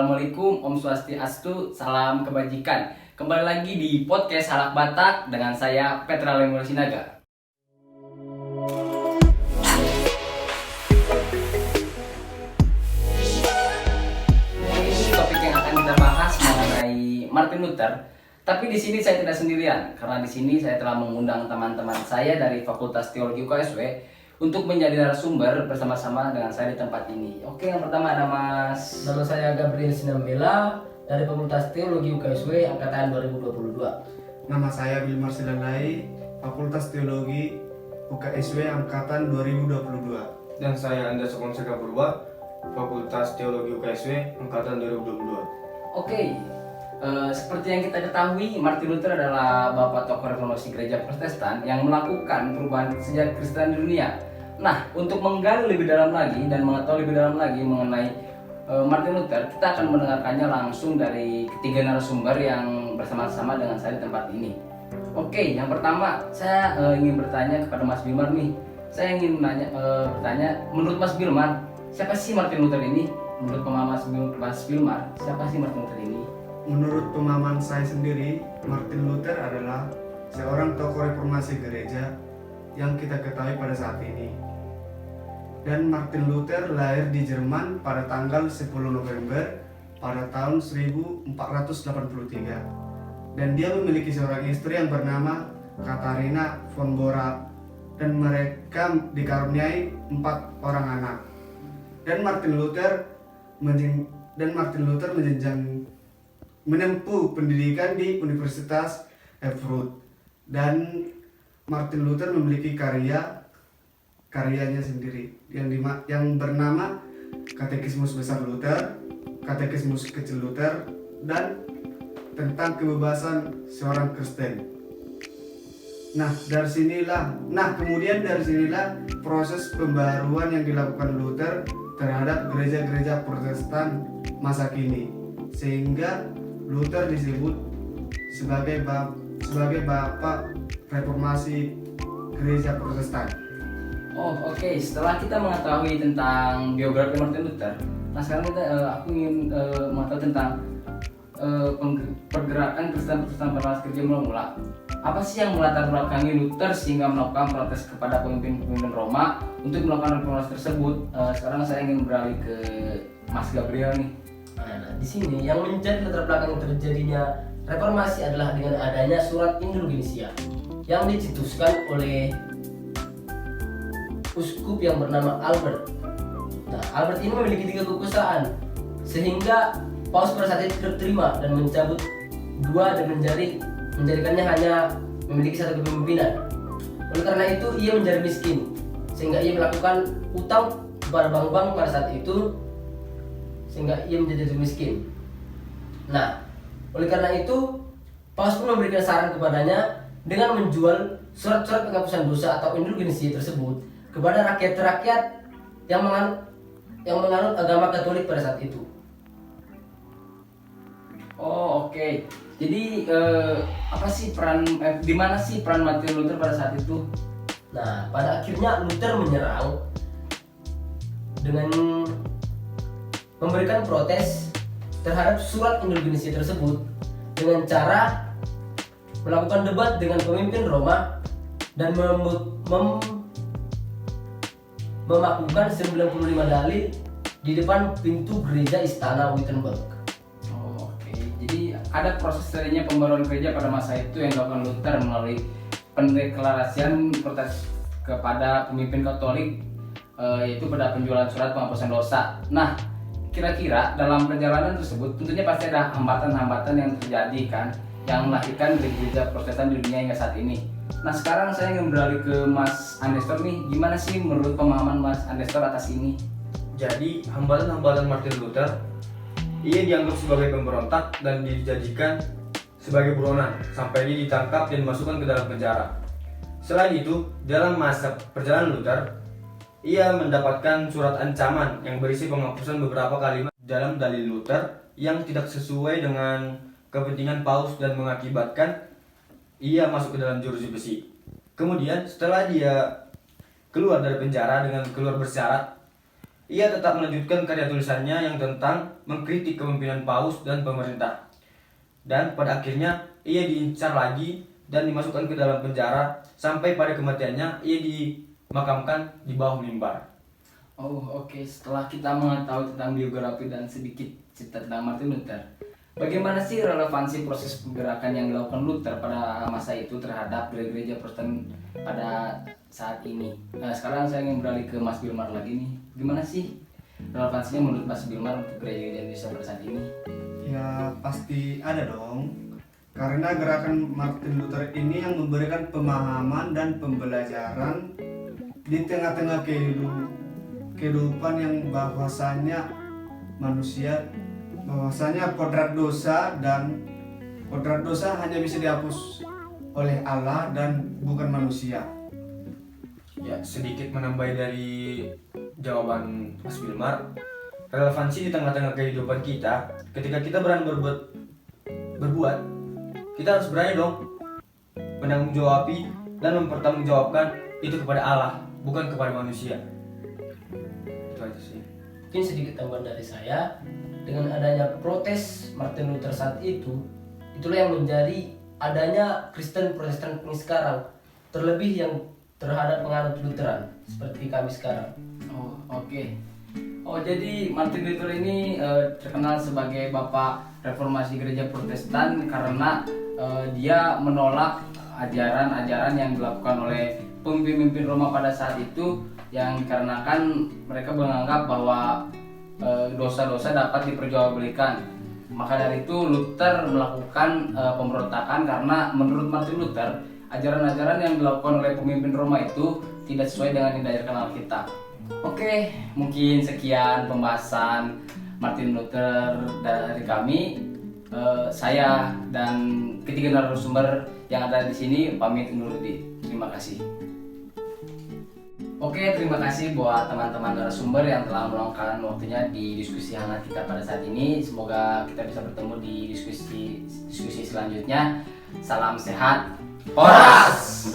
Assalamualaikum, Om Swastiastu, salam kebajikan. Kembali lagi di podcast Halak Batak dengan saya Petra Lemur Sinaga. Ini topik yang akan kita bahas mengenai Martin Luther. Tapi di sini saya tidak sendirian, karena di sini saya telah mengundang teman-teman saya dari Fakultas Teologi UKSW untuk menjadi narasumber bersama-sama dengan saya di tempat ini. Oke, yang pertama ada Mas. Nama saya Gabriel Sinambela dari Fakultas Teologi UKSW angkatan 2022. Nama saya Wilmar Silalai, Fakultas Teologi UKSW angkatan 2022. Dan saya Anda Sokonseka Purba, Fakultas Teologi UKSW angkatan 2022. Oke, seperti yang kita ketahui, Martin Luther adalah bapak tokoh reformasi gereja Protestan yang melakukan perubahan sejarah Kristen di dunia. Nah, untuk menggali lebih dalam lagi dan mengetahui lebih dalam lagi mengenai Martin Luther, kita akan mendengarkannya langsung dari ketiga narasumber yang bersama-sama dengan saya di tempat ini. Oke, yang pertama saya ingin bertanya kepada Mas Wilmar nih. Saya ingin bertanya, menurut Mas Wilmar, siapa sih Martin Luther ini? Menurut pemahaman Mas Wilmar, siapa sih Martin Luther ini? Menurut pemahaman saya sendiri, Martin Luther adalah seorang tokoh reformasi gereja yang kita ketahui pada saat ini. Dan Martin Luther lahir di Jerman pada tanggal 10 November pada tahun 1483. Dan dia memiliki seorang istri yang bernama Katharina von Bora, dan mereka dikaruniai 4 orang anak. Dan Martin Luther menempuh pendidikan di Universitas Erfurt. Dan Martin Luther memiliki karyanya sendiri yang bernama Katekismus Besar Luther, Katekismus Kecil Luther, dan tentang kebebasan seorang Kristen. Kemudian dari sinilah proses pembaruan yang dilakukan Luther terhadap gereja-gereja Protestan masa kini, sehingga Luther disebut sebagai bapak reformasi gereja Protestan. Oh, oke. Setelah kita mengetahui tentang biografi Martin Luther, nah sekarang aku ingin mengetahui tentang pergerakan Kristen Protestan pada gereja mula-mula. Apa sih yang melatar belakangi Luther sehingga melakukan protes kepada pemimpin Roma untuk melakukan reformasi tersebut? Sekarang saya ingin beralih ke Mas Gabriel nih. Nah, di sini yang menjadi latar belakang terjadinya reformasi adalah dengan adanya surat indulgensia yang dicetuskan oleh uskup yang bernama Albert. Nah, Albert ini memiliki 3 kekuasaan, sehingga Paus pada saat itu terima dan mencabut 2 dan menjadikannya hanya memiliki 1 kepemimpinan. Oleh karena itu ia menjadi miskin, sehingga ia melakukan utang kepada bank-bank pada saat itu, sehingga ia menjadi miskin. Nah, oleh karena itu Paus pun memberikan saran kepadanya dengan menjual surat-surat penghapusan dosa atau indulgensi tersebut kepada rakyat-rakyat yang menganut agama Katolik pada saat itu. Oh, oke. Jadi di mana sih peran Martin Luther pada saat itu? Nah, pada akhirnya Luther menyerang dengan memberikan protes terhadap surat indulgensi tersebut dengan cara melakukan debat dengan pemimpin Roma dan memakukan 95 dalil di depan pintu gereja istana Wittenberg. Oh, oke. Jadi ada proses terjadinya pembaruan gereja pada masa itu yang dilakukan Luther melalui pendeklarasian protes kepada pemimpin Katolik, yaitu pada penjualan surat penghapusan dosa. Nah, kira-kira dalam perjalanan tersebut tentunya pasti ada hambatan-hambatan yang terjadi kan, yang melahirkan gereja Protestan di dunia hingga saat ini. Nah, sekarang saya ingin beralih ke Mas Andestor nih. Gimana sih menurut pemahaman Mas Andestor atas ini? Jadi, hambatan-hambatan Martin Luther, ia dianggap sebagai pemberontak dan dijadikan sebagai buronan sampai ia ditangkap dan dimasukkan ke dalam penjara. Selain itu, dalam masa perjalanan Luther, ia mendapatkan surat ancaman yang berisi penghapusan beberapa kalimat dalam dalil Luther yang tidak sesuai dengan kepentingan Paus dan mengakibatkan ia masuk ke dalam jeruji besi. Kemudian setelah dia keluar dari penjara dengan keluar bersyarat, ia tetap melanjutkan karya tulisannya yang tentang mengkritik kepemimpinan paus dan pemerintah. Dan pada akhirnya ia diincar lagi dan dimasukkan ke dalam penjara sampai pada kematiannya ia dimakamkan di bawah mimbar. Oh, oke. Setelah kita mengetahui tentang biografi dan sedikit cerita tentang Martin Luther, bagaimana sih relevansi proses pergerakan yang dilakukan Luther pada masa itu terhadap gereja Protestan pada saat ini? Nah, sekarang saya ingin beralih ke Mas Bilmar lagi nih. Gimana sih relevansinya menurut Mas Bilmar untuk gereja Indonesia pada saat ini? Ya pasti ada dong. Karena gerakan Martin Luther ini yang memberikan pemahaman dan pembelajaran di tengah-tengah kehidupan yang bahwasanya kodrat dosa hanya bisa dihapus oleh Allah dan bukan manusia. Ya, sedikit menambah dari jawaban Mas Bilmar, relevansi di tengah-tengah kehidupan kita, ketika kita berani berbuat, kita harus berani dong menanggung-jawabi dan mempertanggungjawabkan itu kepada Allah, bukan kepada manusia. Itu aja sih. Mungkin sedikit tambahan dari saya, dengan adanya protes Martin Luther saat itu, itulah yang menjadi adanya Kristen Protestan ini sekarang, terlebih yang terhadap penganut Lutheran seperti kami sekarang. Oh, oke. Oh, jadi Martin Luther ini terkenal sebagai bapak reformasi gereja Protestan karena dia menolak ajaran-ajaran yang dilakukan oleh pemimpin Roma pada saat itu, yang dikarenakan mereka menganggap bahwa dosa-dosa dapat diperjualbelikan. Maka dari itu Luther melakukan pemberontakan karena menurut Martin Luther ajaran-ajaran yang dilakukan oleh pemimpin Roma itu tidak sesuai dengan yang diajarkan Alkitab. Oke, mungkin sekian pembahasan Martin Luther dari kami. Saya dan ketiga narasumber yang ada di sini pamit undur diri. Terima kasih. Oke, terima kasih buat teman-teman narasumber yang telah meluangkan waktunya di diskusi hangat kita pada saat ini. Semoga kita bisa bertemu di diskusi selanjutnya. Salam sehat, Horas!